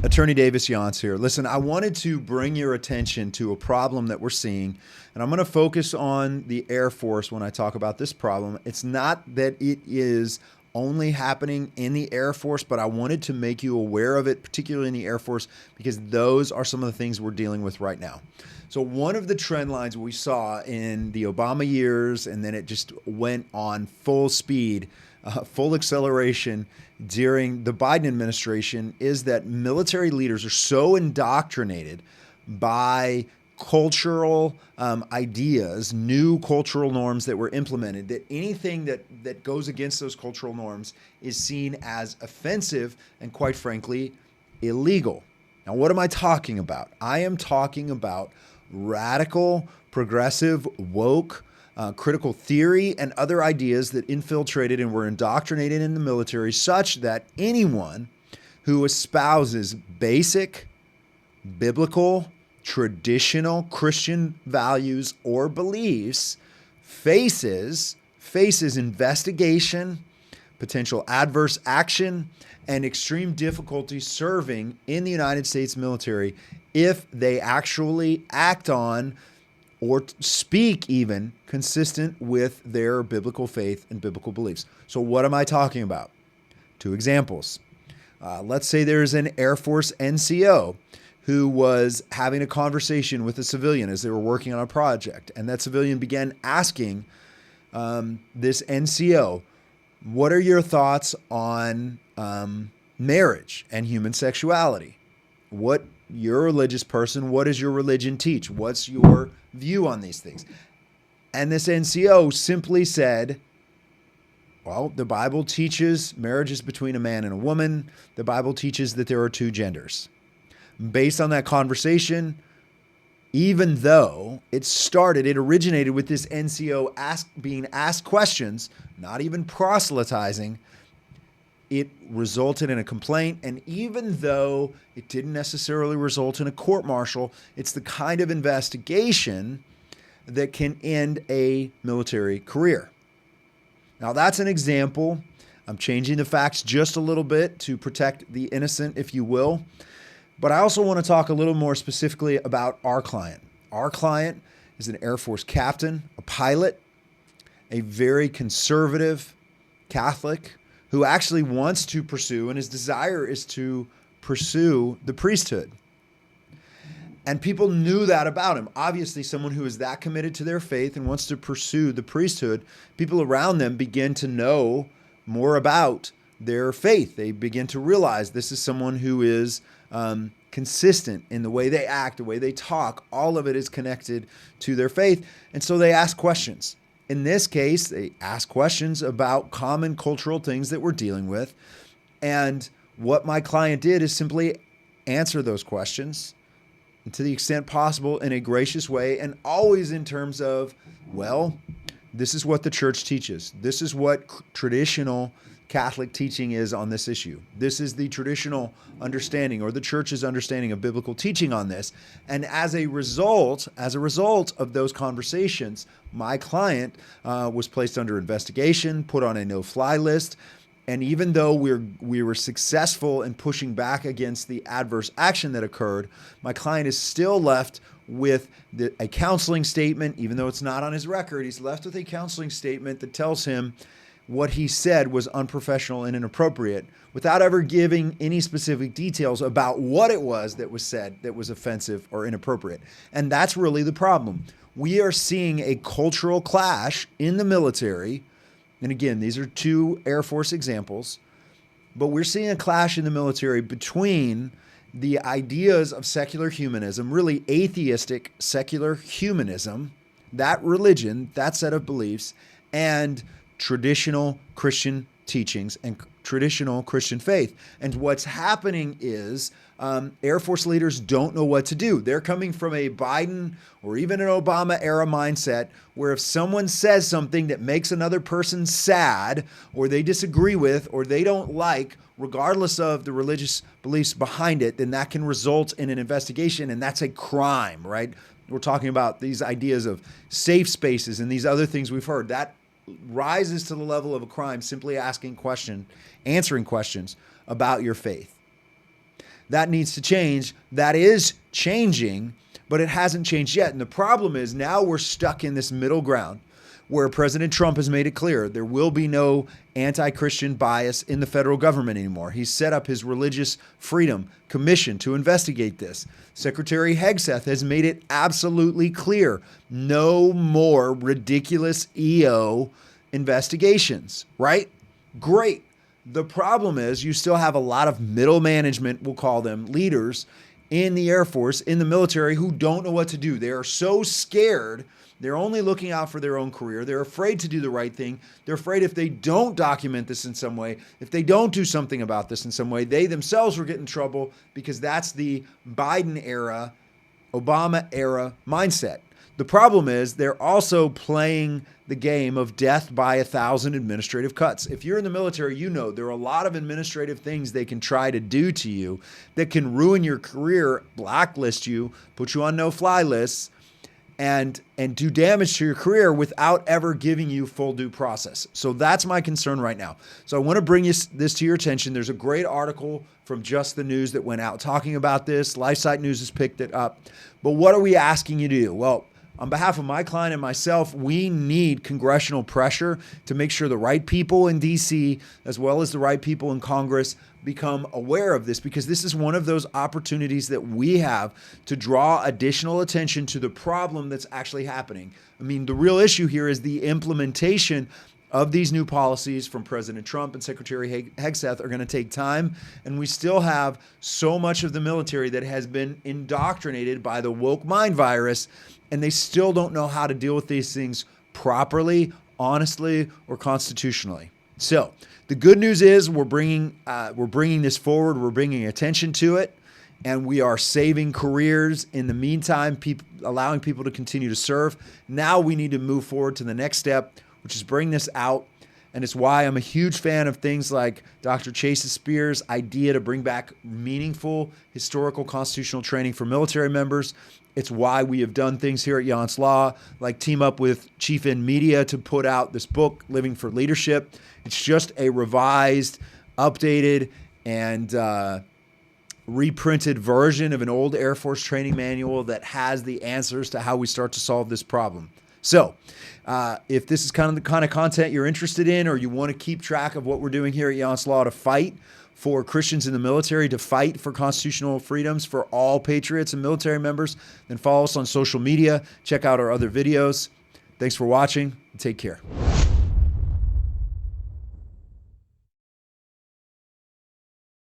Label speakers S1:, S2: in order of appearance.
S1: Attorney Davis Younts here. Listen, I wanted to bring your attention to a problem that we're seeing, and I'm going to focus on the Air Force when I talk about this problem. It's not that it is only happening in the Air Force, but I wanted to make you aware of it, particularly in the Air Force, because those are some of the things we're dealing with right now. So one of the trend lines we saw in the Obama years, and then it just went on full speed, full acceleration during the Biden administration, is that military leaders are so indoctrinated by cultural ideas, new cultural norms that were implemented, that anything that goes against those cultural norms is seen as offensive and, quite frankly, illegal. Now, what am I talking about? I am talking about radical, progressive, woke, critical theory and other ideas that infiltrated and were indoctrinated in the military, such that anyone who espouses basic, biblical, traditional Christian values or beliefs faces investigation, potential adverse action, and extreme difficulty serving in the United States military if they actually act on or speak even consistent with their biblical faith and biblical beliefs. So what am I talking about? Two examples. Let's say there's an Air Force NCO who was having a conversation with a civilian as they were working on a project. And that civilian began asking this NCO, what are your thoughts on marriage and human sexuality? You're a religious person. What does your religion teach? What's your view on these things? And this NCO simply said, well, the Bible teaches marriage is between a man and a woman. The Bible teaches that there are two genders. Based on that conversation, even though it originated with this NCO being asked questions, not even proselytizing, it resulted in a complaint. And even though it didn't necessarily result in a court-martial, it's the kind of investigation that can end a military career. Now, that's an example. I'm changing the facts just a little bit to protect the innocent, if you will. But I also want to talk a little more specifically about our client. Our client is an Air Force captain, a pilot, a very conservative Catholic who actually wants to pursue, and his desire is to pursue, the priesthood. And people knew that about him. Obviously, someone who is that committed to their faith and wants to pursue the priesthood, people around them begin to know more about their faith. They begin to realize this is someone who is consistent in the way they act, the way they talk. All of it is connected to their faith. And so they ask questions. In this case, they ask questions about common cultural things that we're dealing with. And what my client did is simply answer those questions, and to the extent possible, in a gracious way, and always in terms of, well, this is what the church teaches. This is what traditional Catholic teaching is on this issue. This is the traditional understanding, or the church's understanding, of biblical teaching on this. And as a result of those conversations, my client was placed under investigation, put on a no-fly list. And even though we were successful in pushing back against the adverse action that occurred, my client is still left with a counseling statement. Even though it's not on his record, he's left with a counseling statement that tells him what he said was unprofessional and inappropriate, without ever giving any specific details about what it was that was said that was offensive or inappropriate. And that's really the problem. We are seeing a cultural clash in the military. And again, these are two Air Force examples, but we're seeing a clash in the military between the ideas of secular humanism, really atheistic secular humanism, that religion, that set of beliefs, and traditional Christian teachings and traditional Christian faith. And what's happening is Air Force leaders don't know what to do. They're coming from a Biden or even an Obama era mindset where if someone says something that makes another person sad, or they disagree with, or they don't like, regardless of the religious beliefs behind it, then that can result in an investigation, and that's a crime, right? We're talking about these ideas of safe spaces and these other things we've heard. That rises to the level of a crime, simply answering questions about your faith. That needs to change. That is changing, but it hasn't changed yet. And the problem is now we're stuck in this middle ground where President Trump has made it clear there will be no anti-Christian bias in the federal government anymore. He's set up his Religious Freedom Commission to investigate this. Secretary Hegseth has made it absolutely clear, no more ridiculous EO investigations, right? Great. The problem is you still have a lot of middle management, we'll call them leaders, in the Air Force, in the military, who don't know what to do. They are so scared. They're only looking out for their own career. They're afraid to do the right thing. They're afraid if they don't document this in some way, if they don't do something about this in some way, they themselves will get in trouble, because that's the Biden era, Obama era mindset. The problem is they're also playing the game of death by 1,000 administrative cuts. If you're in the military, you know there are a lot of administrative things they can try to do to you that can ruin your career, blacklist you, put you on no-fly lists, and do damage to your career without ever giving you full due process. So that's my concern right now. So I want to bring this to your attention. There's a great article from Just the News that went out talking about this. LifeSite News has picked it up. But what are we asking you to do? Well, on behalf of my client and myself, we need congressional pressure to make sure the right people in DC, as well as the right people in Congress, become aware of this, because this is one of those opportunities that we have to draw additional attention to the problem that's actually happening. I mean, the real issue here is the implementation of these new policies from President Trump and Secretary Hegseth are going to take time. And we still have so much of the military that has been indoctrinated by the woke mind virus, and they still don't know how to deal with these things properly, honestly, or constitutionally. So the good news is we're bringing this forward. We're bringing attention to it, and we are saving careers. In the meantime, allowing people to continue to serve. Now we need to move forward to the next step, which is bring this out. And it's why I'm a huge fan of things like Dr. Chase Spears' idea to bring back meaningful historical constitutional training for military members. It's why we have done things here at Younts Law, like team up with Chief in Media to put out this book, Living for Leadership. It's just a revised, updated, and reprinted version of an old Air Force training manual that has the answers to how we start to solve this problem. So if this is the kind of content you're interested in, or you want to keep track of what we're doing here at Younts Law to fight for Christians in the military, to fight for constitutional freedoms for all patriots and military members, then follow us on social media. Check out our other videos. Thanks for watching. Take care.